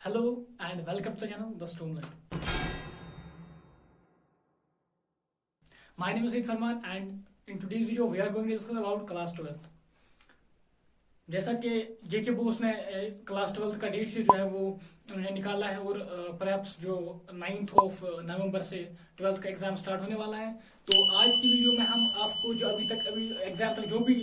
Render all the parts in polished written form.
Hello and welcome to the channel The Streamline. My name is Sid Farman and in today's video we are going to discuss about class 12th. जैसा कि जेके बोस ने class 12th का date से जो है वो उन्होंने निकाला है और परहैप्स जो 9th ऑफ नवंबर से 12th का एग्जाम स्टार्ट होने वाला है। तो आज की वीडियो में हम आपको जो अभी एग्जाम तक जो भी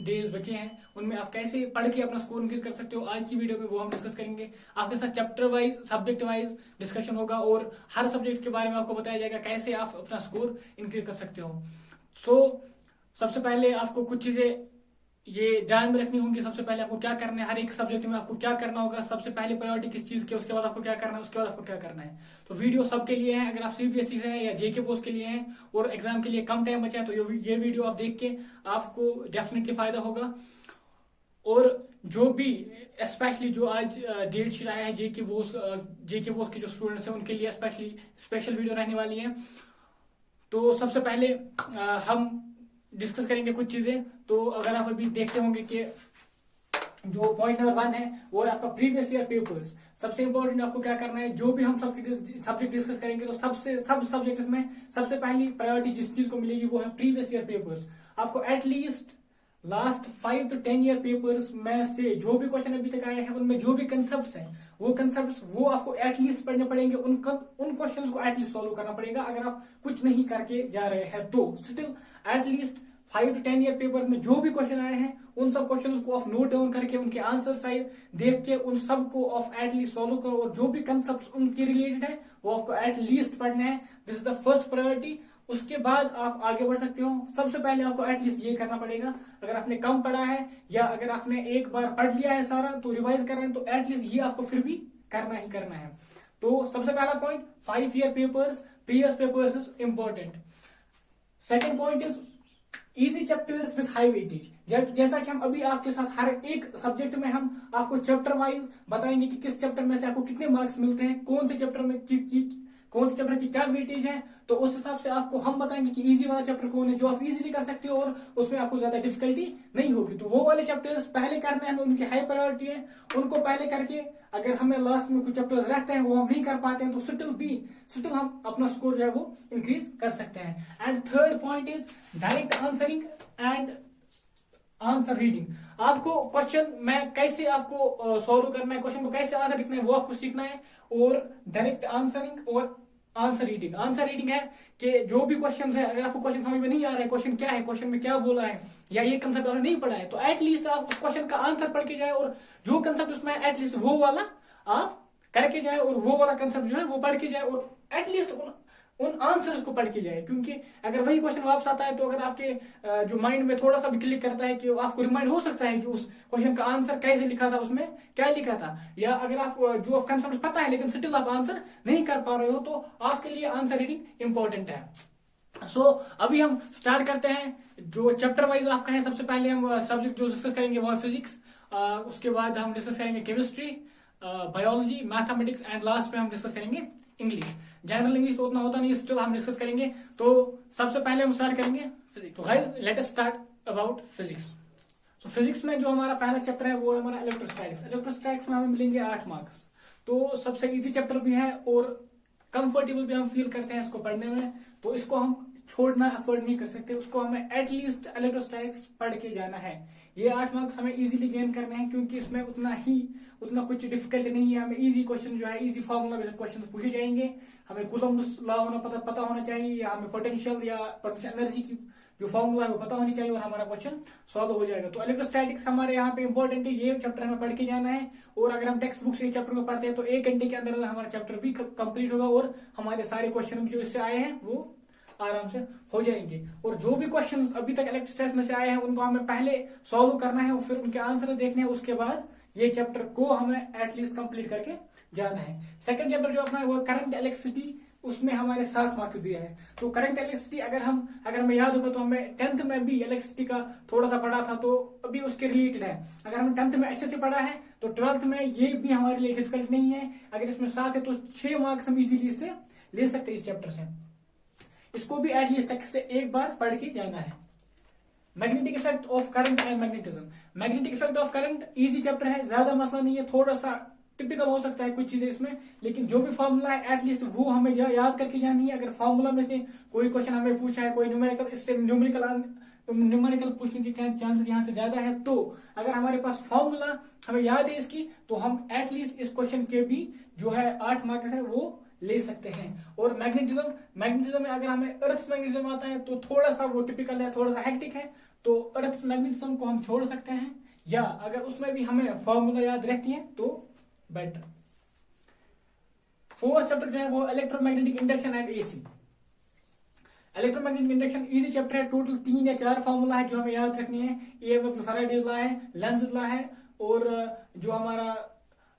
डेज बचे हैं उनमें आप कैसे पढ़ के अपना स्कोर इंक्रीज कर सकते हो, आज की वीडियो में वो हम डिस्कस करेंगे। आपके साथ chapter wise subject wise discussion होगा और हर सब्जेक्ट के बारे में आपको बताया जाएगा कैसे आप अपना स्कोर इंक्रीज कर सकते हो। सबसे पहले आपको कुछ चीजें ये ध्यान में रखनी होंगी। सबसे पहले आपको क्या करना है, हर एक सब्जेक्ट में आपको क्या करना होगा, सबसे पहले प्रायोरिटी किस चीज की, उसके बाद आपको क्या करना है, उसके बाद आपको क्या करना है। तो वीडियो सबके लिए है, अगर आप सीबीएसई से हैं या जेके पोस्ट के लिए हैं और एग्जाम के लिए कम टाइम बचा है तो ये वीडियो आप देख के आपको डेफिनेटली फायदा होगा। और जो भी स्पेशली जो आज डेट शीट आया है जेके पोस्ट के जो स्टूडेंट्स हैं उनके लिए स्पेशल वीडियो रहने वाली है। तो सबसे पहले हम डिस्कस करेंगे कुछ चीजें। तो अगर आप अभी देखते होंगे कि जो पॉइंट नंबर 1 है वो है आपका प्रीवियस ईयर पेपर्स। सबसे इंपॉर्टेंट आपको क्या करना है, जो भी हम सब्जेक्ट डिस्कस करेंगे तो सब सब्जेक्ट्स में सबसे पहली प्रायोरिटी जिस चीज को मिलेगी वो है प्रीवियस ईयर पेपर्स। आपको at least last 5 to 10 year papers में से जो भी क्वेश्चन अभी तक आए हैं उनमें जो भी कंसेप्ट हैं वो आपको एटलीस्ट पढ़ने पड़ेंगे, उन क्वेश्चंस को एटलीस्ट सॉल्व करना पड़ेगा। अगर आप कुछ नहीं करके जा रहे हैं तो still at least 5 to 10 year paper में जो भी क्वेश्चन आए हैं उन सब क्वेश्चंस को आप नोट डाउन करके उनके आंसर साइड देख के उन सब को आप एटलीस्ट सॉल्व करो और जो भी कंसेप्ट उनके रिलेटेड है वो आपको एटलीस्ट पढ़ना है। This is the first priority. उसके बाद आप आगे बढ़ सकते हो। सबसे पहले आपको एटलीस्ट ये करना पड़ेगा, अगर आपने कम पढ़ा है या अगर आपने एक बार पढ़ लिया है सारा तो रिवाइज कर रहे हैं तो एटलीस्ट ये आपको फिर भी करना ही करना है। तो सबसे पहला point 5 year papers previous papers is important. Second point is easy chapters with high weightage. जैसा कि हम अभी आपके साथ हर एक सब्जेक्ट में हम आपको चैप्टर वाइज बताएंगे कि किस चैप्टर में से आपको कितने मार्क्स मिलते हैं, कौन से चैप्टर में कौन से चैप्टर की क्या वेटेज है। तो उस हिसाब से आपको हम बताएंगे कि इजी वाला चैप्टर कौन है जो आप इजीली कर सकते हो और उसमें आपको ज्यादा डिफिकल्टी नहीं होगी। तो वो वाले चैप्टर्स पहले करने हमें, उनकी हाई प्रायोरिटी है, उनको पहले करके अगर हमें लास्ट में कुछ चैप्टर्स रहते हैं वो हम नहीं कर पाते हैं तो स्टिल हम अपना स्कोर जो है वो इंक्रीज कर सकते हैं। And third point is direct answering and answer reading. आपको क्वेश्चन में कैसे आपको सॉल्व करना है, क्वेश्चन को कैसे आंसर लिखना है वो आपको सीखना है। और डायरेक्ट आंसरिंग और आंसर रीडिंग है कि जो भी क्वेश्चन है अगर आपको क्वेश्चन समझ में नहीं आ रहा है, क्वेश्चन क्या है, क्वेश्चन में क्या बोला है या ये कंसेप्ट आपने नहीं पढ़ा है तो एटलीस्ट आप उस क्वेश्चन का आंसर पढ़ के जाए और जो कंसेप्ट उसमें है एटलीस्ट वो वाला आप करके जाए और वो वाला कंसेप्ट जो है वो पढ़ के जाए और एटलीस्ट उन आंसर्स को पढ़ के जाए। क्योंकि अगर वही क्वेश्चन वापस आता है तो अगर आपके जो माइंड में थोड़ा सा भी क्लिक करता है कि आपको रिमाइंड हो सकता है कि उस क्वेश्चन का आंसर कैसे लिखा था, उसमें क्या लिखा था, या अगर आप जो कंसेप्ट पता है लेकिन स्टिल आप आंसर नहीं कर पा रहे हो तो आपके लिए आंसर रीडिंग इंपॉर्टेंट है। सो अभी हम स्टार्ट करते हैं जो चैप्टर वाइज आपका है। सबसे पहले हम सब्जेक्ट जो डिस्कस करेंगे वो है फिजिक्स, उसके बाद हम डिस्कस करेंगे chemistry, biology, mathematics and last में हम डिस्कस करेंगे इंग्लिश। जनरल इंग्लिश तो उतना होता नहीं, स्टिल हम डिस्कस करेंगे। तो सबसे पहले हम स्टार्ट करेंगे फिजिक्स। तो guys let us start about physics. तो फिजिक्स में जो हमारा पहला चैप्टर है वो है हमारा इलेक्ट्रोस्टैटिक्स में हमें मिलेंगे 8 मार्क्स। तो सबसे इजी चैप्टर भी है और कंफर्टेबल भी हम फील करते हैं इसको पढ़ने में, तो इसको हम छोड़ना अफोर्ड नहीं कर सकते, उसको हमें एटलीस्ट इलेक्ट्रोस्टैटिक्स पढ़ के जाना है। ये 8 मार्क्स हमें इजीली गेन करने हैं क्योंकि इसमें उतना कुछ डिफिकल्ट नहीं है। हमें इजी क्वेश्चन जो है, इजी फॉर्मूला बेस्ड क्वेश्चन पूछे जाएंगे। हमें कूलम्ब्स लॉ पता होना चाहिए या हमें पोटेंशियल एनर्जी की जो फॉर्मूला है वो पता होनी चाहिए और हमारा क्वेश्चन सॉल्व हो जाएगा। तो इलेक्ट्रोस्टैटिक्स हमारे यहाँ पे इंपॉर्टेंट है, ये चैप्टर हमें पढ़ के जाना है। और अगर हम टेक्स्ट बुक से ये चैप्टर को पढ़ते हैं तो 1 घंटे के अंदर हमारा चैप्टर भी कंप्लीट होगा और हमारे सारे क्वेश्चन जो इससे आए हैं वो आराम से हो जाएंगे। और जो भी क्वेश्चंस अभी तक इलेक्ट्रोस्टैटिक्स में से आए हैं उनको हमें पहले सॉल्व करना है और फिर उनके आंसर देखने हैं, उसके बाद ये चैप्टर को हमें एटलीस्ट कंप्लीट करके जाना है। सेकंड चैप्टर जो अपना है वो करंट इलेक्ट्रिसिटी, उसमें हमारे 7 मार्क्स दिया है। तो करंट इलेक्ट्रिसिटी अगर हमें याद होगा तो हमें 10th में भी इलेक्ट्रिसिटी का थोड़ा सा पढ़ा था तो अभी उसके रिलेटेड है। अगर हमने 10th में अच्छे से पढ़ा है तो 12th में ये भी हमारे लिए डिफिकल्ट नहीं है। अगर इसमें 7 है तो 6 मार्क्स हम इजीली इससे ले सकते हैं इस चैप्टर से। इसको भी एटलीस्ट से एक बार पढ़ के जाना है। Magnetic effect of current and magnetism. Magnetic effect of current easy chapter है, ज्यादा मसला नहीं है, थोड़ा सा टिपिकल हो सकता है कुछ चीजें इसमें, लेकिन जो भी फॉर्मूला है एटलीस्ट वो हमें याद करके जानी है। अगर फॉर्मूला में से कोई क्वेश्चन हमें पूछा है, कोई न्यूमेरिकल, इससे न्यूमेरिकल पूछने के क्या चांसेस यहाँ से ज्यादा है, तो अगर हमारे पास फॉर्मूला हमें याद है इसकी, तो हम एटलीस्ट इस क्वेश्चन के भी जो है 8 मार्क्स है वो ले सकते हैं। और मैग्नेटिज्म में अगर हमें अर्थ मैग्नेटिज्म आता है तो थोड़ा सा वो टिपिकल है, थोड़ा सा हेक्टिक है, तो अर्थ मैग्नेटिज्म को हम छोड़ सकते हैं, या अगर उसमें भी हमें फॉर्मूला याद रहती है तो बेटर। फोर्थ चैप्टर जो है वो electromagnetic induction and AC. Electromagnetic induction easy chapter है, टोटल 3 या 4 फॉर्मूला है जो हमें याद रखनी है। ईएमएफ जो फैराडेज लॉ है, लेंज लॉ है, और जो हमारा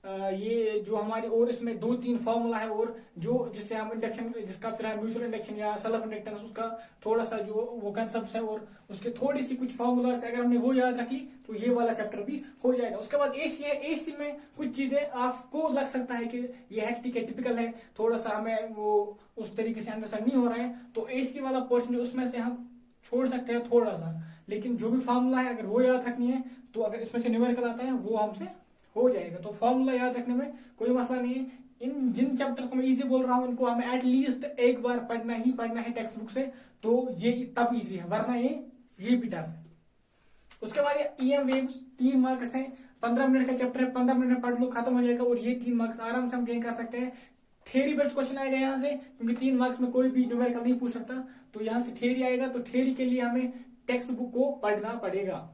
ये जो हमारी, और इसमें 2-3 फॉर्मूला है, और जो जिससे हम इंडक्शन, जिसका फिर है म्यूचुअल इंडक्शन या सेल्फ इंडक्टेंस, उसका थोड़ा सा जो वो कंसेप्ट है, और उसके थोड़ी सी कुछ फॉर्मूला से अगर हमने वो याद रखी तो ये वाला चैप्टर भी हो जाएगा। उसके बाद एसी है। एसी में कुछ चीजें आपको लग सकता है कि ये हेक्टिक है, टिपिकल है, थोड़ा सा हमें वो उस तरीके से अंडरस्टैंड नहीं हो रहा है, तो एसी वाला पोर्शन उसमें से हम छोड़ सकते हैं थोड़ा सा, लेकिन जो भी फॉर्मूला है अगर वो याद रखनी है तो अगर इसमें से न्यूमेरिकल आता है वो हमसे हो जाएगा। तो फॉर्मूला याद रखने में कोई मसला नहीं है। इन जिन चैप्टर को मैं इजी बोल रहा हूं इनको हमें एटलीस्ट एक बार पढ़ना ही पढ़ना है टेक्स्ट बुक से, तो ये तब इजी है, वरना ये भी टफ है। उसके बाद ईएम वेव्स 3 मार्क्स है, 15 मिनट का चैप्टर है, 15 मिनट में पढ़ लो, खत्म हो जाएगा, और ये 3 मार्क्स आराम से हम गेन कर सकते हैं। थ्योरी बेस्ड क्वेश्चन आएगा यहाँ से, क्योंकि 3 मार्क्स में कोई भी न्यूमेरिकल नहीं पूछ सकता, तो यहाँ से थ्योरी आएगा, तो थ्योरी के लिए हमें टेक्स्ट बुक को पढ़ना पड़ेगा।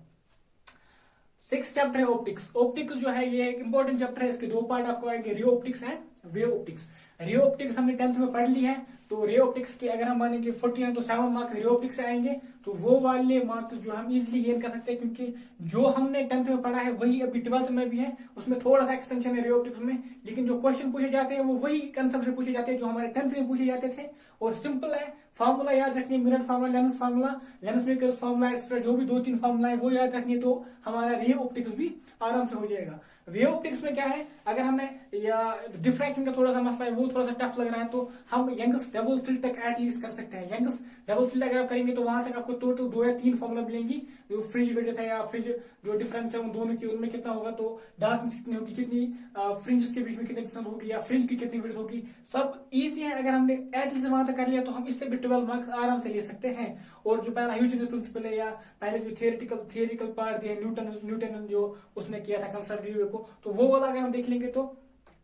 6th चैप्टर है ऑप्टिक्स। ऑप्टिक्स जो है ये एक इंपॉर्टेंट चैप्टर है, इसके 2 पार्ट आपको आएंगे, ray optics and wave optics. Ray optics हमने 10th में पढ़ ली है, तो रे ऑप्टिक्स के अगर हम मानेंगे 40 है तो 7 मार्क्स रे ऑप्टिक्स से आएंगे, तो वो वाले मार्क्स जो हम इजीली गेन कर सकते हैं, क्योंकि जो हमने 10th में पढ़ा है वही अभी 12th में भी है, उसमें थोड़ा सा एक्सटेंशन है रे ऑप्टिक्स में, लेकिन जो क्वेश्चन पूछे जाते हैं वो वही कंसेप्ट से पूछे जाते हैं जो हमारे 10th में पूछे जाते थे, और सिंपल है। फार्मूला याद रखनी है, mirror formula, lens formula, lens maker formula, etcetera, जो भी 2-3 फार्मूला है वो याद रखनी है, तो हमारा रे ऑप्टिक्स भी आराम से हो जाएगा। वे ऑप्टिक्स में क्या है, अगर हमने या डिफ्रैक्शन का थोड़ा सा मसला है वो थोड़ा सा टफ लग रहा है, तो हम यंगस डबल स्लिट तक एटलीस्ट कर सकते हैं। यंगस डबल स्लिट अगर आप करेंगे तो वहां तक आपको टोटल 2 या 3 फॉर्मूला मिलेंगी, जो फ्रिंज विड्थ है या फ्रिंज जो डिफरेंस है उन दोनों की, उनमें कितना होगा, तो डार्कनेस कितनी होगी, कितनी फ्रिंज के बीच में कितनी डिस्टेंस होगी, या फ्रिंज की कितनी विड्थ होगी, सब इजी है। अगर हमने एटलीस्ट वहां तक कर लिया तो हम इससे भी 12 मार्क्स आराम से ले सकते हैं। और जो पहला ह्यूजेंस प्रिंसिपल है, या पहले जो थियोरिटिकल पार्ट दिया न्यूटन जो उसने किया था कंसर्वेटिव को, तो वो वाला अगर हम देख लेंगे तो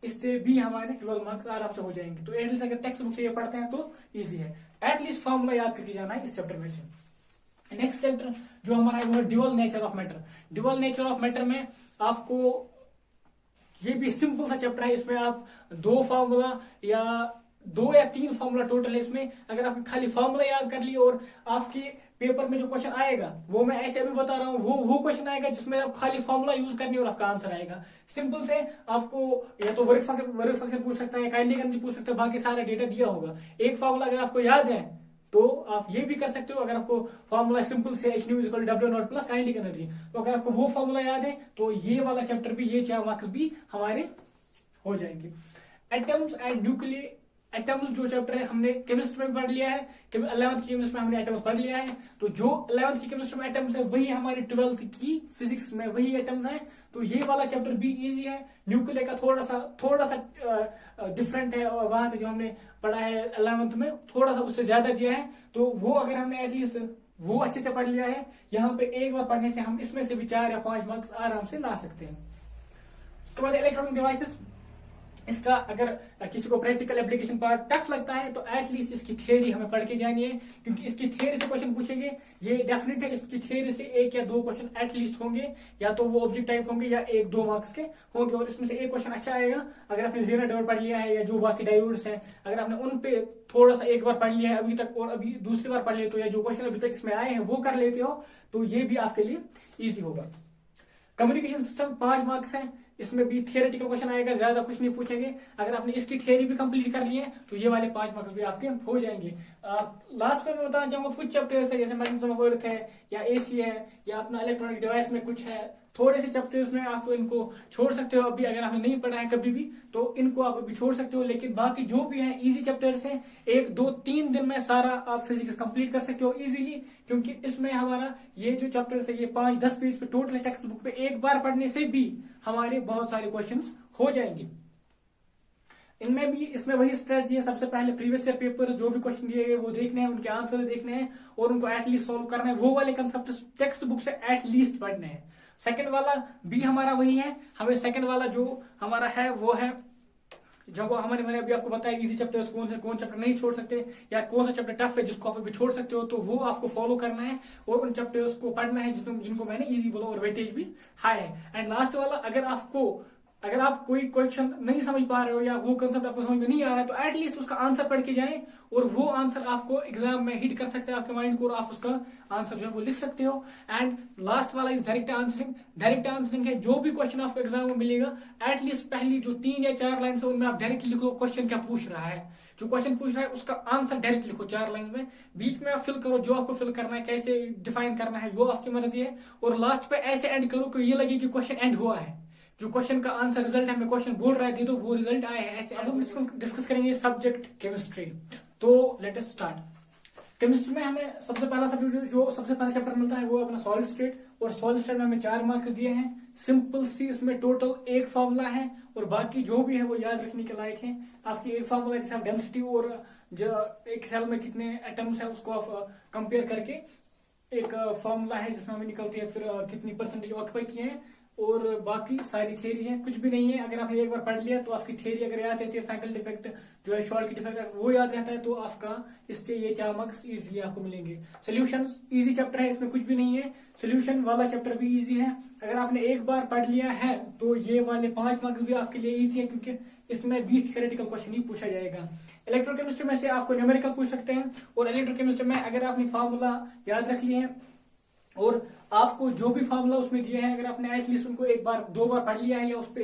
इससे भी हमारे 12 मार्क्स आराम से हो जाएंगे। तो एटलीस्ट अगर टेक्स्ट बुक से ये पढ़ते हैं तो इजी है, एटलीस्ट फॉर्मूला याद करके जाना है इस चैप्टर में से। नेक्स्ट चैप्टर जो हमारा है वो है dual nature of matter. Dual nature of matter में आपको ये भी सिंपल सा चैप्टर है, इसमें आप 2 फार्मूला या 2 या 3 फार्मूला टोटल है इसमें। अगर आपने खाली फार्मूला याद कर लिया और आपके पेपर में जो क्वेश्चन आएगा वो मैं ऐसे अभी बता रहा हूँ, वो क्वेश्चन आएगा जिसमें आप खाली फार्मूला यूज करनी और आपका आंसर आएगा। सिंपल से आपको या तो वर्क फंक्शन पूछ सकता है, काइंडली करंट पूछ सकता है, बाकी सारा डेटा दिया होगा। एक फार्मूला अगर आपको याद है तो आप ये भी कर सकते हो। अगर आपको फार्मूला सिंपल से H new equal W not plus kindly energy, तो अगर आपको वो फार्मूला याद है तो ये वाला चैप्टर भी, ये 4 मार्क्स भी हमारे हो जाएंगे। एटम्स एंड न्यूक्लियर एटम्स जो चैप्टर है हमने केमिस्ट्री में पढ़ लिया है, 11th की केमिस्ट्री में हमने एटम्स पढ़ लिया है, तो जो 11th की केमिस्ट्री में एटम्स है वही हमारे 12th की फिजिक्स में वही एटम्स है, तो ये वाला चैप्टर भी इजी है। न्यूक्लियर का थोड़ा सा डिफरेंट है, और वहां से जो हमने पढ़ा है 11th में थोड़ा सा उससे ज्यादा दिया है, तो वो अगर हमने एटलीस्ट वो अच्छे से पढ़ लिया है, यहाँ पे एक बार पढ़ने से हम इसमें से भी 4 या 5 मार्क्स आराम से ला सकते हैं। उसके बाद इलेक्ट्रॉनिक डिवाइसेस, इसका अगर किसी को प्रैक्टिकल एप्लीकेशन पार्ट टफ लगता है तो एटलीस्ट इसकी थियरी हमें पढ़ के जानी है, क्योंकि इसकी थियरी से क्वेश्चन पूछेंगे, ये डेफिनेट है। इसकी थियरी से 1 या 2 क्वेश्चन एटलीस्ट होंगे, या तो वो ऑब्जेक्ट टाइप होंगे या 1-2 मार्क्स के होंगे, और इसमें से एक क्वेश्चन अच्छा आएगा। अगर आपने जेनर डायोड पढ़ लिया है या जो बाकी डायोड्स हैं, अगर आपने उन पे थोड़ा सा एक बार पढ़ लिया है अभी तक और अभी दूसरी बार पढ़ लेते हो, या जो क्वेश्चन अभी तक इसमें आए हैं वो कर लेते हो, तो ये भी आपके लिए ईजी होगा। कम्युनिकेशन सिस्टम 5 मार्क्स है, इसमें भी थियोरेटिकल क्वेश्चन आएगा, ज्यादा कुछ नहीं पूछेंगे। अगर आपने इसकी थियोरी भी कंप्लीट कर ली है तो ये वाले 5 मार्क्स भी आपके हो जाएंगे। लास्ट में मैं बताना चाहूंगा कुछ चैप्टर्स है, जैसे मैकेनिज्म ऑफ अर्थ है, या एसी है, या अपना इलेक्ट्रॉनिक डिवाइस में कुछ है, थोड़े से चैप्टर्स में आप इनको छोड़ सकते हो अभी, अगर आपने नहीं पढ़ा है कभी भी तो इनको आप अभी छोड़ सकते हो। लेकिन बाकी जो भी है इजी चैप्टर्स हैं, 1-2-3 दिन में सारा आप फिजिक्स कंप्लीट कर सकते हो इजीली, क्योंकि इसमें हमारा ये जो चैप्टर्स है ये 5-10 पेज पे टोटल टेक्स्ट बुक पे एक बार पढ़ने से भी हमारे बहुत सारे क्वेश्चंस हो जाएंगे। इनमें भी इसमें वही स्ट्रेटजी है, सबसे पहले प्रीवियस ईयर पेपर जो भी क्वेश्चन दिए गए वो देखने हैं, उनके आंसर देखने हैं और उनको एटलीस्ट सॉल्व करना है। वो वाले कंसेप्ट टेक्स्ट बुक से एटलीस्ट पढ़ने हैं। सेकंड वाला भी हमारा वही है, हमें सेकंड वाला जो हमारा है वो है जब मैंने अभी आपको बताया इजी चैप्टर्स कौन चैप्टर नहीं छोड़ सकते या कौन सा चैप्टर टफ है जिसको आप अभी छोड़ सकते हो, तो वो आपको फॉलो करना है और उन चैप्टर्स को पढ़ना है जिनको मैंने इजी बोला और वेटेज भी हाई है। एंड लास्ट वाला, अगर आप कोई क्वेश्चन नहीं समझ पा रहे हो या वो कंसेप्ट आपको समझ में नहीं आ रहा है तो एटलीस्ट उसका आंसर पढ़ के जाएं और वो आंसर आपको एग्जाम में हिट कर सकते हैं आपके माइंड को और आप उसका आंसर जो है वो लिख सकते हो। एंड लास्ट वाला is direct answering. Direct answering है जो भी क्वेश्चन आपको एग्जाम में मिलेगा एटलीस्ट पहली जो 3 या 4 लाइन है उनमें आप डायरेक्ट लिखो क्वेश्चन क्या पूछ रहा है, जो क्वेश्चन पूछ रहा है उसका आंसर डायरेक्ट लिखो 4 लाइन में। बीच में आप फिल करो जो आपको फिल करना है, कैसे डिफाइन करना है वो आपकी मर्जी है। और लास्ट पे ऐसे एंड करो कि ये लगे कि क्वेश्चन एंड हुआ है, जो क्वेश्चन का आंसर रिजल्ट है, मैं क्वेश्चन बोल रहा है तो वो रिजल्ट आए हैं ऐसे। अब हम डिस्कस करेंगे सब्जेक्ट केमिस्ट्री। तो लेट अस स्टार्ट। केमिस्ट्री में हमें सबसे पहला सब्जेक्ट जो सबसे पहला चैप्टर मिलता है वो अपना सॉलिड स्टेट, और सॉलिड स्टेट में हमें 4 मार्क्स दिए हैं। सिंपल सी इसमें टोटल एक फॉर्मूला है और बाकी जो भी है वो याद रखने के लायक है। आपकी एक फॉर्मूला जैसे आप डेंसिटी और जो एक सेल में कितने एटम्स है उसको आप कंपेयर करके एक फॉर्मूला है जिसमें हमें निकलती है फिर कितनी परसेंटेज ऑक्यूपाई किए हैं, और बाकी सारी थियरी है, कुछ भी नहीं है। अगर आपने एक बार पढ़ लिया तो आपकी थियरी अगर याद रहती है, फैकल्टी इफेक्ट जो है, शॉर्ट की इफेक्ट वो याद रहता है तो आपका इससे ये 4 मार्क्स इजीली आपको मिलेंगे। सॉल्यूशंस इजी चैप्टर है, इसमें कुछ भी नहीं है। सॉल्यूशन वाला चैप्टर भी इजी है, अगर आपने एक बार पढ़ लिया है तो ये वाले 5 मार्क्स भी आपके लिए इजी है क्योंकि इसमें भी थ्योरेटिकल क्वेश्चन ही पूछा जाएगा। इलेक्ट्रोकेमिस्ट्री में से आपको न्यूमेरिकल पूछ सकते हैं, और इलेक्ट्रोकेमिस्ट्री में अगर आपने फार्मूला याद रख लिए हैं और आपको जो भी फार्मूला उसमें दिए हैं अगर आपने एटलीस्ट उनको एक बार 2 बार पढ़ लिया है या उस पर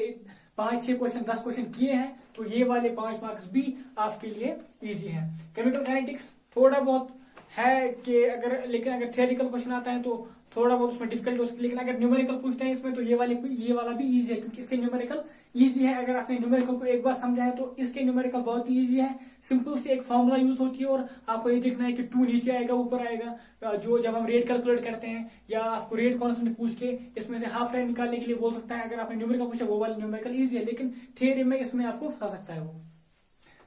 5-6 क्वेश्चन 10 क्वेश्चन किए हैं तो ये वाले 5 मार्क्स भी आपके लिए इजी है। केमिकल काइनेटिक्स थोड़ा बहुत है कि लेकिन अगर थियोरिटिकल क्वेश्चन आता है तो थोड़ा बहुत उसमें डिफिकल्ट हो सकता है, लेकिन अगर न्यूमेरिकल पूछते हैं इसमें तो ये वाला भी इजी है क्योंकि इसके न्यूमेरिकल इजी है। अगर आपने न्यूमेरिकल को एक बार समझा है तो इसके न्यूमेरिकल बहुत ही इजी है। सिंपल से एक फॉर्मूला यूज होती है और आपको ये देखना है कि 2 नीचे आएगा ऊपर आएगा, जो जब हम रेट कैलकुलेट करते हैं या आपको रेट कांस्टेंट पूछ के इसमें से हाफ रेट निकालने के लिए बोल सकता है। अगर आपने न्यूमेरिकल पूछा वो वाला न्यूमेरिकल इजी है, लेकिन थियरी में इसमें आपको फंसा सकता है वो।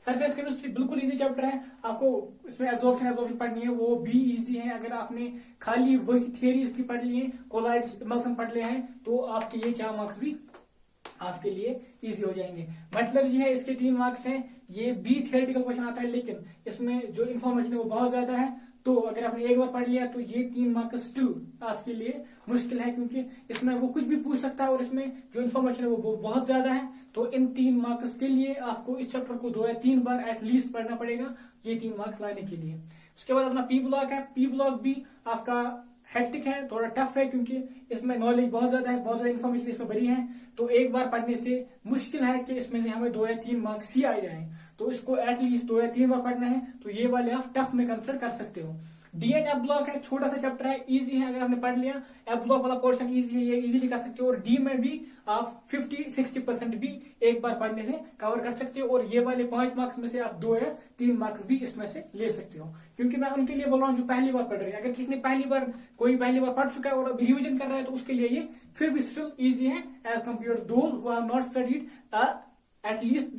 सरफेस केमिस्ट्री बिल्कुल इजी चैप्टर है, आपको इसमें एब्जॉर्प्शन पढ़नी है वो भी इजी है। अगर आपने खाली वही थियरी इसकी पढ़ ली है, कोलाइड्स इमल्सन पढ़ लिया है तो आपके ये 4 मार्क्स भी आपके लिए इजी हो जाएंगे। मेटलर्जी है, इसके 3 मार्क्स हैं, ये भी थियोरेटिकल क्वेश्चन आता है लेकिन इसमें जो इन्फॉर्मेशन है वो बहुत ज्यादा है। तो अगर आपने एक बार पढ़ लिया तो ये 3 मार्क्स स्टिल आपके लिए मुश्किल है क्योंकि इसमें वो कुछ भी पूछ सकता है और इसमें जो इन्फॉर्मेशन है वो बहुत ज्यादा है। तो इन 3 मार्क्स के लिए आपको इस चैप्टर को 2 या 3 बार एटलीस्ट पढ़ना पड़ेगा ये 3 मार्क्स लाने के लिए। उसके बाद अपना पी ब्लॉक है, पी ब्लॉक भी आपका हेक्टिक है, थोड़ा टफ है क्योंकि इसमें नॉलेज बहुत ज्यादा है, बहुत ज्यादा इन्फॉर्मेशन इसमें भरी है। तो एक बार पढ़ने से मुश्किल है कि इसमें से हमें 2 या 3 मार्क्स ही आ जाए, तो इसको एटलीस्ट 2 या 3 बार पढ़ना है। तो ये वाले आप टफ में कंसिडर कर सकते हो। डी एंड एफ ब्लॉक है, छोटा सा चैप्टर है, इजी है, अगर आपने पढ़ लिया एफ ब्लॉक वाला पोर्शन इजी है, ये इजीली कर सकते हो। और डी में भी आप 50-60% भी एक बार पढ़ने से कवर कर सकते हो, और ये वाले 5 मार्क्स में से आप 2 या 3 मार्क्स भी इसमें से ले सकते हो। क्योंकि मैं उनके लिए बोल रहा हूँ जो पहली बार पढ़ रहे हैं, अगर किसी ने कोई पहली बार पढ़ चुका है और अभी रिविजन कर रहा है तो उसके लिए ये फिर भी स्टिल इजी है as compared to those who have not studied at least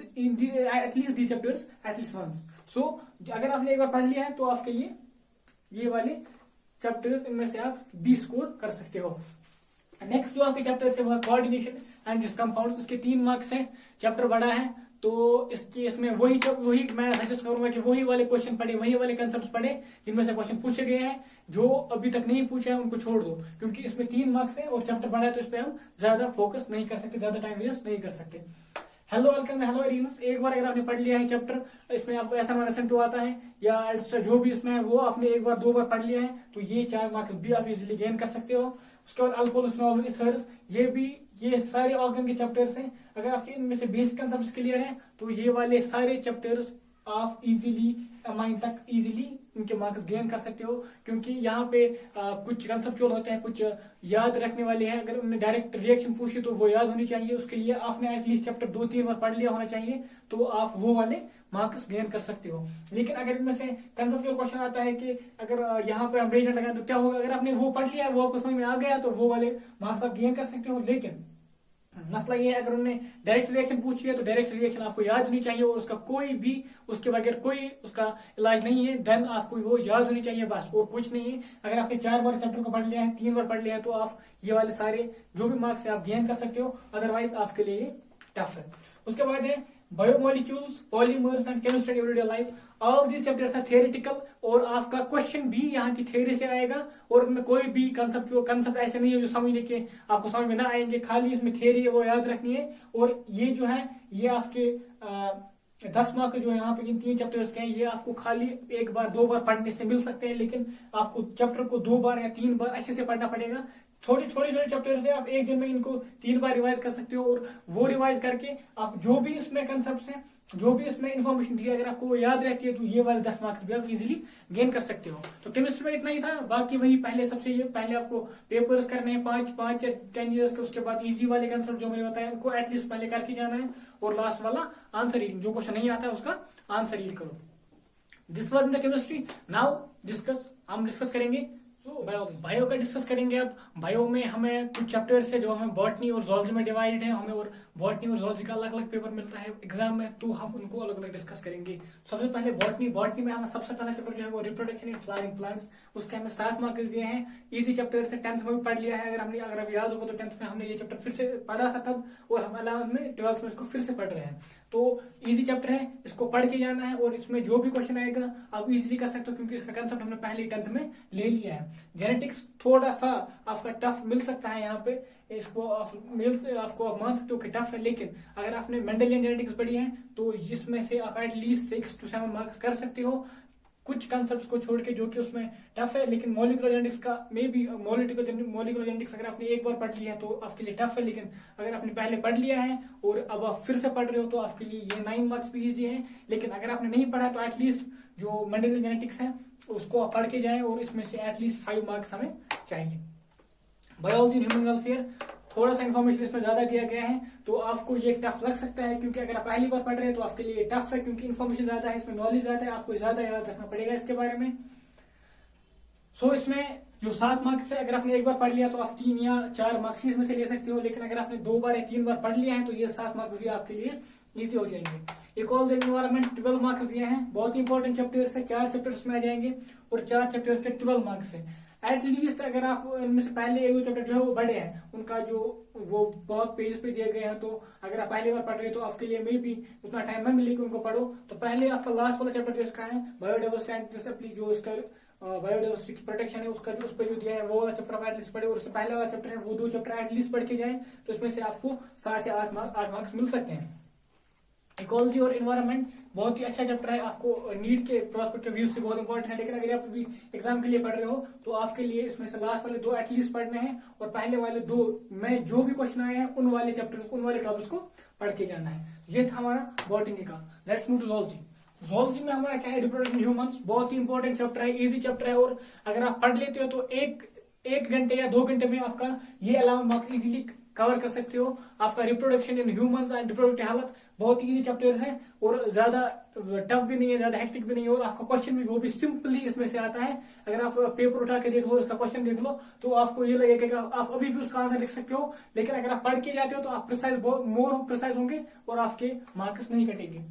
these chapters at least once. So अगर आपने एक बार पढ़ लिया है तो आपके लिए ये वाले चैप्टर्स इनमें से आप 20 स्कोर कर सकते हो। नेक्स्ट जो आपके चैप्टर है वो कोऑर्डिनेशन एंड दिस कंपाउंड, उसके 3 मार्क्स हैं, चैप्टर बड़ा है तो इसमें वही मैं सजेस्ट करूंगा कि वही वाले क्वेश्चन पढ़े, वही वाले कंसेप्ट पढ़े जिनमें से क्वेश्चन पूछे गए हैं। जो अभी तक नहीं पूछे हैं उनको छोड़ दो क्योंकि इसमें 3 मार्क्स है और चैप्टर बड़ा है तो इस पर हम ज्यादा फोकस नहीं कर सकते, ज्यादा टाइम वेस्ट नहीं कर सकते। हेलो वेलकम, हेलो एरियंस, एक बार अगर आपने पढ़ लिया है चैप्टर, इसमें आपको SN1 आता है या एक्स्ट्रा जो भी इसमें है वो आपने एक बार 2 बार पढ़ लिया है तो ये 4 मार्क्स भी आप इजीली गेन कर सकते हो। उसके बाद अल्कोहल स्मॉल ईथर्स, ये सारे ऑर्गन के चैप्टर्स हैं। अगर आपके इनमें से बेसिक कंसेप्ट क्लियर है तो ये वाले सारे चैप्टर्स आप इजीली माइंड तक इजीली इनके मार्क्स गेन कर सकते हो क्योंकि यहाँ पे कुछ कंसेप्चुअल होते हैं, कुछ याद रखने वाले हैं। अगर उन्हें डायरेक्ट रिएक्शन पूछी तो वो याद होनी चाहिए, उसके लिए आपने एटलीस्ट चैप्टर 2-3 बार पढ़ लिया होना चाहिए तो आप वो वाले मार्क्स गेन कर सकते हो। लेकिन अगर इनमें से कंसेप्चुअल क्वेश्चन आता है कि अगर यहाँ पे हम रेजल्ट लगाएं तो क्या होगा, अगर आपने वो पढ़ लिया वो आपको समझ में आ गया तो वो वाले मार्क्स आप गेन कर सकते हो। लेकिन मसला ये है, अगर उन्होंने डायरेक्ट रिएक्शन पूछी है तो डायरेक्ट रिएक्शन आपको याद होनी चाहिए और उसका कोई भी उसके बगैर कोई उसका इलाज नहीं है। देन आपको वो याद होनी चाहिए बस, और कुछ नहीं है। अगर आपने 4 बार चैप्टर को पढ़ लिया है, 3 बार पढ़ लिया है, तो आप ये वाले सारे जो भी मार्क्स है आप गेन कर सकते हो, अदरवाइज आपके लिए ये टफ है। उसके बाद है biomolecules, polymers and chemistry in everyday life. All these chapters are theoretical, और आपका क्वेश्चन भी यहाँ की थ्योरी से आएगा, और उनमें कोई भी कंसेप्ट ऐसे नहीं है जो समझने के आपको समझ में ना आएंगे। खाली इसमें थ्योरी है वो याद रखनी है, और ये जो है ये आपके 10 मार्क जो है यहाँ पे इन 3 चैप्टर्स के हैं, ये आपको खाली 1 बार 2 बार पढ़ने से मिल सकते हैं, लेकिन आपको चैप्टर को 2 बार या 3 बार अच्छे से पढ़ना पड़ेगा। छोटे चैप्टर से आप एक दिन में इनको 3 बार रिवाइज कर सकते हो, और वो रिवाइज करके आप जो भी इसमें कंसेप्ट है, जो भी इसमें इन्फॉर्मेशन दी है, अगर आपको वो याद रहती है तो ये वाले 10 मार्क्स भी आप इजीली गेन कर सकते हो। तो केमिस्ट्री में इतना ही था। बाकी वही पहले आपको पेपर्स करने हैं 5 या 10 ईयर्स के, उसके बाद इजी वाले कंसेप्ट जो मैंने बताया उनको एटलीस्ट पहले करके जाना है, और लास्ट वाला आंसर रीडिंग, जो क्वेश्चन नहीं आता है उसका आंसर रीड करो। This was in the chemistry. Now हम डिस्कस करेंगे बायो का डिस्कस करेंगे। अब बायो में हमें कुछ चैप्टर्स है जो हमें बॉटनी और जूलॉजी में डिवाइडेड है, हमें और बॉटनी और जूलॉजी का अलग अलग पेपर मिलता है एग्जाम में, तो हम उनको अलग अलग डिस्कस करेंगे। सबसे पहले बॉटनी में हमें सबसे पहला चैप्टर जो है वो रिप्रोडक्शन इन फ्लावरिंग प्लांट्स, उसके हमें 7 मार्क्स दिए हैं। इजी चैप्टर से 10th में भी पढ़ लिया है, अगर आप याद होगा तो 10th में हमने ये चैप्टर फिर से पढ़ा था तब, और हम 11th में 12th में इसको फिर से पढ़ रहे हैं। तो इजी चैप्टर है, इसको पढ़ के जाना है, और इसमें जो भी क्वेश्चन आएगा आप इजीली कर सकते हो, क्योंकि इसका कंसेप्ट हमने पहले 10th में ले लिया है। जेनेटिक्स थोड़ा सा आपका टफ मिल सकता है यहाँ पे, इसको आपको आप मान सकते हो कि टफ है, लेकिन अगर आपने मेंडेलियन जेनेटिक्स पढ़ी है तो इसमें से आप एटलीस्ट 6 to 7 मार्क्स कर सकते हो, कुछ कंसेप्ट्स को छोड़ के जो कि उसमें टफ है। लेकिन मॉलिक्यूलर जेनेटिक्स का मॉलिक्यूलर जेनेटिक्स अगर आपने 1 बार पढ़ लिया है तो आपके लिए टफ है, लेकिन अगर आपने पहले पढ़ लिया है और अब आप फिर से पढ़ रहे हो तो आपके लिए ये 9 मार्क्स भी इजी है। लेकिन अगर आपने नहीं पढ़ा तो एटलीस्ट जो मेंडेलियन जेनेटिक्स है उसको आप पढ़ के जाए, और इसमें से एटलीस्ट 5 मार्क्स हमें चाहिए। बायोलॉजी इन ह्यूमन वेलफेयर, थोड़ा सा इन्फॉर्मेशन इसमें ज्यादा दिया गया है, तो आपको ये टफ लग सकता है, क्योंकि अगर आप पहली बार पढ़ रहे हैं तो आपके लिए टफ है, क्योंकि इन्फॉर्मेशन ज्यादा है, इसमें नॉलेज ज्यादा है, आपको ज्यादा याद रखना पड़ेगा इसके बारे में। सो इसमें जो 7 मार्क्स है, अगर आपने 1 बार पढ़ लिया तो आप 3 या 4 मार्क्स इसमें से ले सकते हो, लेकिन अगर आपने 2 बार या 3 बार पढ़ लिया है तो ये 7 मार्क्स भी आपके लिए इजी हो जाएंगे। इकोलॉजी एनवायरनमेंट 12 मार्क्स दिए हैं, बहुत ही इंपॉर्टेंट चैप्टर्स है, 4 चैप्टर्स में आ जाएंगे, और 4 चैप्टर्स के 12 मार्क्स है। एटलीस्ट अगर आप इनमें से पहले 1-2 चैप्टर जो है वो बड़े हैं, उनका जो वो बहुत पेजेस पे दिए गए हैं, तो अगर आप पहली बार पढ़ रहे हो तो आपके लिए मे भी उतना टाइम न मिले कि उनको पढ़ो। तो पहले आपका लास्ट वाला चैप्टर जो इसका है बायोडाइवर्सिटी एंड डिसिप्लिन, जो इसका बायोडाइवर्सिटी की प्रोटेक्शन है, उसका उस पर जो दिया है वो वाला चैप्टर आप एटलीस्ट पढ़े, और उससे पहले वाला चैप्टर है वो 2 चैप्टर एटलीस्ट पढ़ के जाए, तो इसमें से आपको 7 या 8 मार्क्स मिल सकते हैं। इकोलॉजी और एनवायरनमेंट बहुत ही अच्छा चैप्टर है, आपको नीट के प्रोस्पेक्टिव व्यू से बहुत इंपॉर्टेंट है, लेकिन अगर आप अभी एग्जाम के लिए पढ़ रहे हो तो आपके लिए इसमें से लास्ट वाले 2 एटलीस्ट पढ़ने हैं, और पहले वाले 2 में जो भी क्वेश्चन आए हैं उन वाले टॉपिक्स को पढ़ के जाना है। ये था हमारा बॉटनी का। Let's move to zoology. Zoology में हमारा क्या है, रिप्रोडक्शन ह्यूमंस, बहुत ही इंपॉर्टेंट चैप्टर है, इजी चैप्टर है, और अगर आप पढ़ लेते हो तो एक घंटे या 2 घंटे में आपका ये 11 मार्क्स इजीली कवर कर सकते हो। आपका reproduction in humans and reproductive health बहुत इजी चैप्टर्स है, और ज्यादा टफ भी नहीं है, ज्यादा हेक्टिक भी नहीं है, और आपका क्वेश्चन भी वो भी सिंपली इसमें से आता है। अगर आप पेपर उठा के देख लो, इसका क्वेश्चन देख लो, तो आपको ये लगेगा कि आप अभी भी उसका आंसर लिख सकते हो, लेकिन अगर आप पढ़ के जाते हो तो आप मोर प्रिसाइज होंगे और आपके मार्क्स नहीं कटेंगे।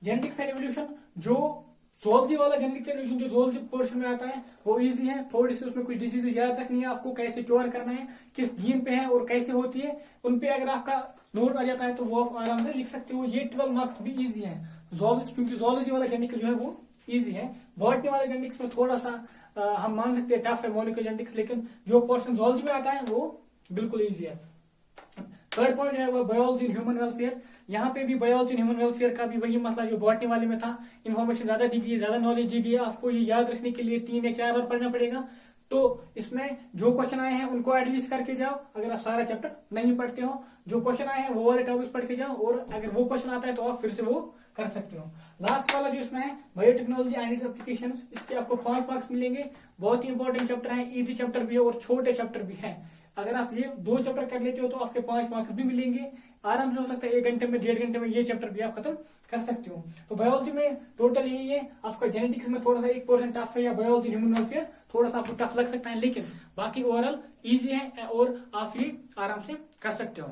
जेनेटिक्स एंड एवोल्यूशन, जो जूलॉजी वाला जेनेटिक्स एंड एवोल्यूशन जो जूलॉजी पोर्शन में आता है वो इजी है, थोड़ी सी उसमें कुछ डिजीज याद रखनी है आपको, कैसे क्योर करना है, किस जीन पे है और कैसे होती है, उन पे अगर आपका नोट आ जाता है तो वो आप आराम से लिख सकते हो। ये 12 मार्क्स भी इजी है जूलॉजी, क्योंकि जूलॉजी वाला जेनेटिक्स जो है वो इजी है। बॉटनी वाले जेनेटिक्स में थोड़ा सा हम मान सकते हैं टफ है मॉलिक्यूलर जेनेटिक्स, लेकिन जो पोर्शन जूलॉजी में आता है वो बिल्कुल इजी है। थर्ड पॉइंट है वो बायोलॉजी इन ह्यूमन वेलफेयर। यहाँ पे भी बायोलॉजी इन ह्यूमन वेलफेयर का भी वही मसला जो बॉटनी वाले में था, इन्फॉर्मेशन ज्यादा दी गई है, ज्यादा नॉलेज दी गई है, आपको ये याद रखने के लिए 3 या 4 बार पढ़ना पड़ेगा। तो इसमें जो क्वेश्चन आए हैं उनको एटलीस्ट करके जाओ, अगर आप सारा चैप्टर नहीं पढ़ते हो, जो क्वेश्चन आए हैं वो वाले टॉपिक्स पढ़ के जाओ, और अगर वो क्वेश्चन आता है तो आप फिर से वो कर सकते हो। लास्ट वाला जो इसमें है बायोटेक्नोलॉजी एंड इट्स एप्लीकेशंस, इसके आपको 5 मार्क्स मिलेंगे, बहुत ही इंपॉर्टेंट चैप्टर है, इजी चैप्टर भी है और छोटे चैप्टर भी है। अगर आप ये 2 चैप्टर कर लेते हो तो आपके 5 मार्क्स भी मिलेंगे, आराम से हो सकता है 1 घंटे में 1.5 घंटे में ये चैप्टर भी आप खत्म कर सकते हो। तो बायोलॉजी में टोटल यही है, आपका जेनेटिक्स में थोड़ा सा 1% टफ है, या बायोलॉजी ह्यूमन वेलफेयर थोड़ा सा आपको टफ लग सकता है, लेकिन बाकी ओवरऑल इजी है और आप ये आराम से कर सकते हो।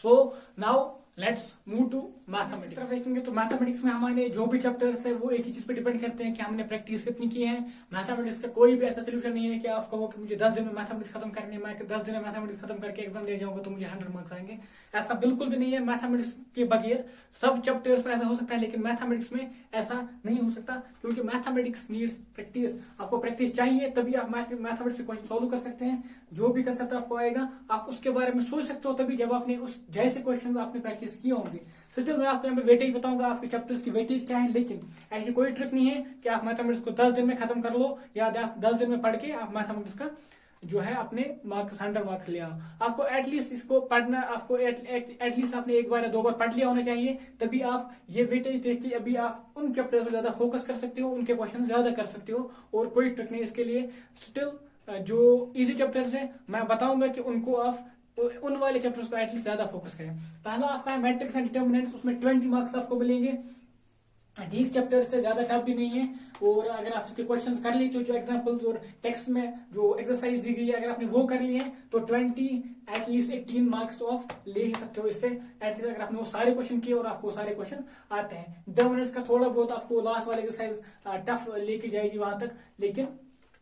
So now let's move to mathematics. तरफ देखेंगे तो मैथमेटिक्स में हमारे जो भी चैप्टर्स है वो एक ही चीज पे डिपेंड करते हैं कि हमने प्रैक्टिस कितनी की है। मैथमेटिक्स का कोई भी ऐसा सोल्यूशन नहीं है कि आप कहो कि मुझे 10 दिन में मैथमेटिक्स खत्म करनी है, मैं 10 दिन में मैथमेटिक्स खत्म करके एग्जाम दे जाऊंगा तो मुझे 100 मार्क्स आएंगे। ऐसा बिल्कुल भी नहीं है। मैथमेटिक्स के बगैर सब चैप्टर्स में ऐसा हो सकता है, लेकिन मैथमेटिक्स में ऐसा नहीं हो सकता, क्योंकि मैथमेटिक्स नीड्स प्रैक्टिस। आपको प्रैक्टिस चाहिए तभी आप मैथमेटिक्स के क्वेश्चन सॉल्व कर सकते हैं। जो भी कंसेप्ट आपको आएगा आप उसके बारे में सोच सकते हो तभी, जब आपने उस जैसे क्वेश्चन आपने प्रैक्टिस किए होंगे। चलो मैं आपको यहाँ पे वेटेज बताऊंगा, आपके चैप्टर्स की वेटेज क्या है, लेकिन ऐसी कोई ट्रिक नहीं है कि आप मैथमेटिक्स को 10 दिन में खत्म कर लो या 10 दिन में पढ़ के आप मैथमेटिक्स का जो है अपने मार्क्स 100 मार्क्स ले आओ। आपको एटलीस्ट इसको पढ़ना, आपको एटलीस्ट आपने एक बार या 2 बार पढ़ लिया होना चाहिए, तभी आप ये वेटेज देख के अभी आप उन चैप्टर्स पर ज्यादा फोकस कर सकते हो, उनके क्वेश्चन ज्यादा कर सकते हो। और कोई ट्रिक नहीं इसके लिए। स्टिल जो इजी चैप्टर्स है मैं बताऊंगा कि उनको आप उन वाले चैप्टर्स को एटलीस्ट ज्यादा फोकस करें। पहला आपका है मैट्रिक्स एंड डिटर्मिनेंट्स, उसमें 20 मार्क्स आपको मिलेंगे। ठीक चैप्टर से ज्यादा टफ भी नहीं है, और अगर आप इसके क्वेश्चंस कर लेते हो, जो एग्जांपल्स और टेक्स्ट में जो एक्सरसाइज दी गई है अगर आपने वो कर लिए हैं तो 20 एटलीस्ट 18 मार्क्स तो आप ले ही सकते हो इससे, एटलीस्ट अगर आपने वो सारे क्वेश्चन किए और आपको सारे क्वेश्चन आते हैं। डिटर्मिनेंट्स का थोड़ा बहुत आपको लास्ट वाले एक्सरसाइज टफ लेके जाएगी वहां तक, लेकिन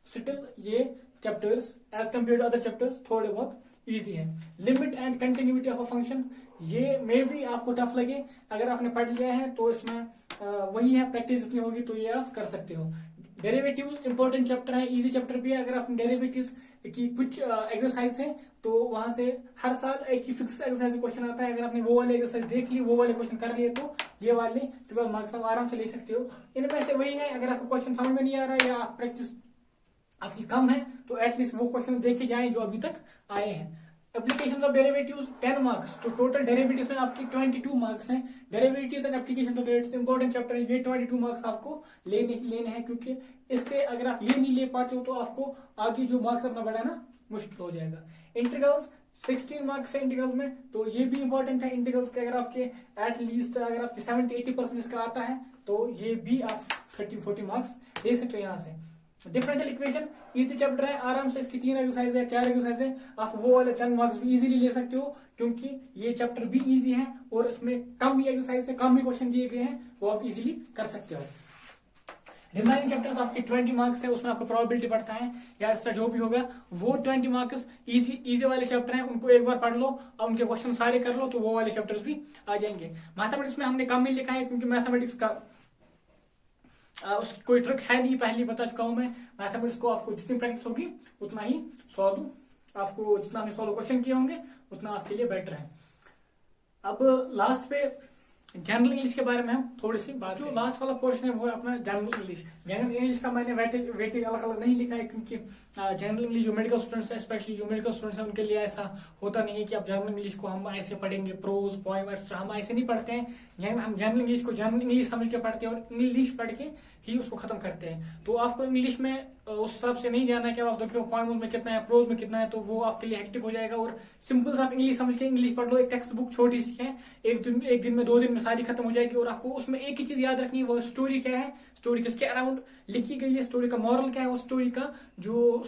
स्टिल ये chapters as compared to other chapters थोड़े बहुत इजी है। Limit and continuity of a function, ये मे भी आपको टफ लगे, अगर आपने पढ़ लिया है तो इसमें वही है, प्रैक्टिस जितनी होगी तो ये आप कर सकते हो। डेरिवेटिव्स इंपॉर्टेंट चैप्टर है, इजी चैप्टर भी है। अगर आपने डेरिवेटिव्स की कुछ एक्सरसाइज है तो वहां से हर साल एक ही फिक्स एक्सरसाइज क्वेश्चन आता है। अगर आपने वो वाले एक्सरसाइज देख ली, वो वाले क्वेश्चन कर लिए तो ये वाले 12 मार्क्स आप आराम से ले सकते हो। इनमें से वही है, अगर आपको क्वेश्चन समझ में नहीं आ रहा है या आप प्रैक्टिस आपकी कम है तो एटलीस्ट वो क्वेश्चन देखे जाए जो अभी तक आए हैं। एप्लीकेशन ऑफ डेरिवेटिव्स 10 मार्क्स, तो टोटल डेरिवेटिव्स में आपकी 22 मार्क्स हैं। Derivatives and application of derivatives important chapter है, ये 22 मार्क्स आपको लेने हैं, क्योंकि इससे अगर आप ये नहीं ले पाते हो तो आपको आगे जो मार्क्स अपना बढ़ाना मुश्किल हो जाएगा। इंटीग्रल्स 16 मार्क्स है इंटीग्रल्स में, तो ये भी इंपॉर्टेंट है। इंटीग्रल्स के अगर आपके एटलीस्ट अगर आपके 70-80% इसका आता है तो ये भी आप 30-40 मार्क्स ले सकते हो यहाँ से। डिफरेंशियल इक्वेशन इजी चैप्टर है, आराम से इसकी 3 एक्सरसाइज है, 4 एक्सरसाइज है, आप वो वाले 10 मार्क्स भी इजीली ले सकते हो, क्योंकि ये चैप्टर भी इजी है और इसमें कम ही एक्सरसाइज है, कम ही क्वेश्चन दिए गए हैं, वो आप इजीली कर सकते हो। रिमेनिंग चैप्टर्स आपके 20 मार्क्स है, उसमें आपको प्रोबेबिलिटी पड़ता है या इसका जो भी होगा वो 20 मार्क्स इजी वाले चैप्टर हैं, उनको एक बार पढ़ लो और उनके क्वेश्चन सारे कर लो तो वो वाले चैप्टर्स भी आ जाएंगे। मैथमेटिक्स में हमने कम ही लिखा है, क्योंकि मैथमेटिक्स का उसकी कोई ट्रिक है नहीं, पहले बता चुका हूं मैं। मैथमेटिक्स को आपको जितनी प्रैक्टिस होगी उतना ही सॉल्व, आपको जितना आपने सॉल्व क्वेश्चन किए होंगे उतना आपके लिए बेटर है। अब लास्ट पे जनरल इंग्लिश के बारे में हम थोड़ी सी बात, जो लास्ट वाला पोर्शन है वो है अपना जनरल इंग्लिश। जनरल इंग्लिश का मैंने वेटेज अलग अलग नहीं लिखा है, क्योंकि जनरल इंग्लिश जो मेडिकल स्टूडेंट्स है, स्पेशली जो मेडिकल स्टूडेंट्स हैं, उनके लिए ऐसा होता नहीं है कि आप जनरल इंग्लिश को हम ऐसे पढ़ेंगे, प्रोज पोएम एक्स्ट्रा, हम ऐसे नहीं पढ़ते हैं। हम जनरल इंग्लिश को जनरल इंग्लिश समझ के पढ़ते हैं और इंग्लिश पढ़ के ही उसको खत्म करते हैं। तो आपको इंग्लिश में उस हिसाब से नहीं जाना है कि आप देखो पोएम में कितना है, प्रोज में कितना है, तो वो आपके लिए हेक्टिक हो जाएगा। और सिंपल सा आप इंग्लिश समझ के इंग्लिश पढ़ लो, एक टेक्स्ट बुक छोटी सी है, एक दिन में 2 दिन में सारी खत्म हो जाएगी। और आपको उसमें एक ही चीज याद रखनी है, वो स्टोरी क्या है, स्टोरी किसके अराउंड लिखी गई है, स्टोरी का मॉरल क्या है, वो स्टोरी का जो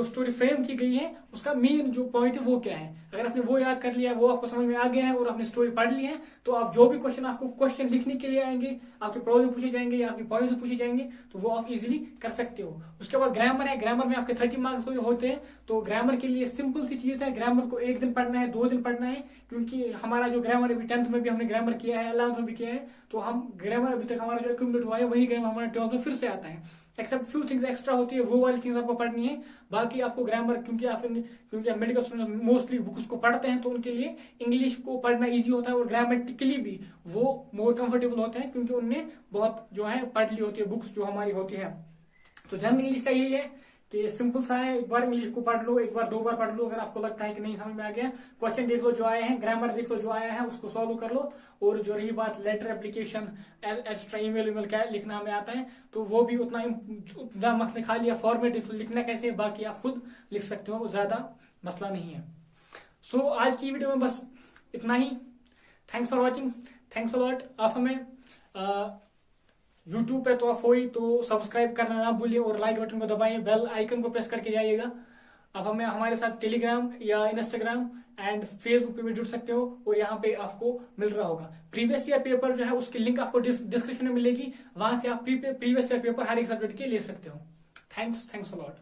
स्टोरी फ्रेम की गई है उसका मेन जो पॉइंट है वो क्या है। अगर आपने वो याद कर लिया, वो आपको समझ में आ गया है और आपने स्टोरी पढ़ ली है, तो आप जो भी क्वेश्चन आपको क्वेश्चन लिखने के लिए आएंगे, आपके प्रोज में पूछे जाएंगे या आपके पॉइंट में पूछे जाएंगे, तो वो आप इजीली कर सकते हो। उसके बाद ग्रामर है, ग्रामर में आपके 30 मार्क्स होते हैं। तो ग्रामर के लिए सिंपल सी चीज है, ग्रामर को 1 दिन पढ़ना है, 2 दिन पढ़ना है, क्योंकि हमारा जो ग्रामर अभी 10th में भी हमने ग्रामर किया है, 11th में भी किया है, तो हम ग्रामर अभी तक हमारा जो एक्यूमुलेट हुआ है वही ग्रामर हमारा 12th में फिर से आता है, एक्सेप्ट फ्यू थिंग्स एक्स्ट्रा होती है, वो वाली थिंग्स आपको पढ़नी है। बाकी आपको ग्रामर, क्योंकि आप मेडिकल स्टूडेंट मोस्टली बुक्स को पढ़ते हैं, तो उनके लिए इंग्लिश को पढ़ना इजी होता है और ग्रामेटिकली भी वो मोर कंफर्टेबल होते हैं, क्योंकि उनने बहुत जो है पढ़ ली होती है बुक्स जो हमारी होती है। तो जनरल इंग्लिश का यही है कि सिंपल सा है, एक बार इंग्लिश को पढ़ लो, एक बार 2 बार पढ़ लो। अगर आपको लगता है कि नहीं समझ में आ गया, क्वेश्चन देख लो जो आए हैं, ग्रामर देख लो जो आया है, उसको सॉल्व कर लो। और जो रही बात लेटर, एप्लीकेशन, एक्स्ट्रा ईमेल क्या लिखना हमें आता है, तो वो भी उतना मत लिखा लिया, फॉर्मेट लिखना कैसे बाकी आप खुद लिख सकते हो, ज्यादा मसला नहीं है। सो आज की वीडियो में बस इतना ही। Thanks for watching, thanks a lot. आप हमें YouTube पे तो आप हो ही, तो सब्सक्राइब करना ना भूलिए और लाइक बटन को दबाइए, बेल आइकन को प्रेस करके जाइएगा। आप हमें हमारे साथ टेलीग्राम या इंस्टाग्राम एंड फेसबुक पे भी जुड़ सकते हो और यहाँ पे आपको मिल रहा होगा प्रीवियस ईयर पेपर जो है, उसकी लिंक आपको डिस्क्रिप्शन में मिलेगी, वहां से आप प्रीवियस ईयर पेपर हर एक सब्जेक्ट के ले सकते हो। Thanks a lot.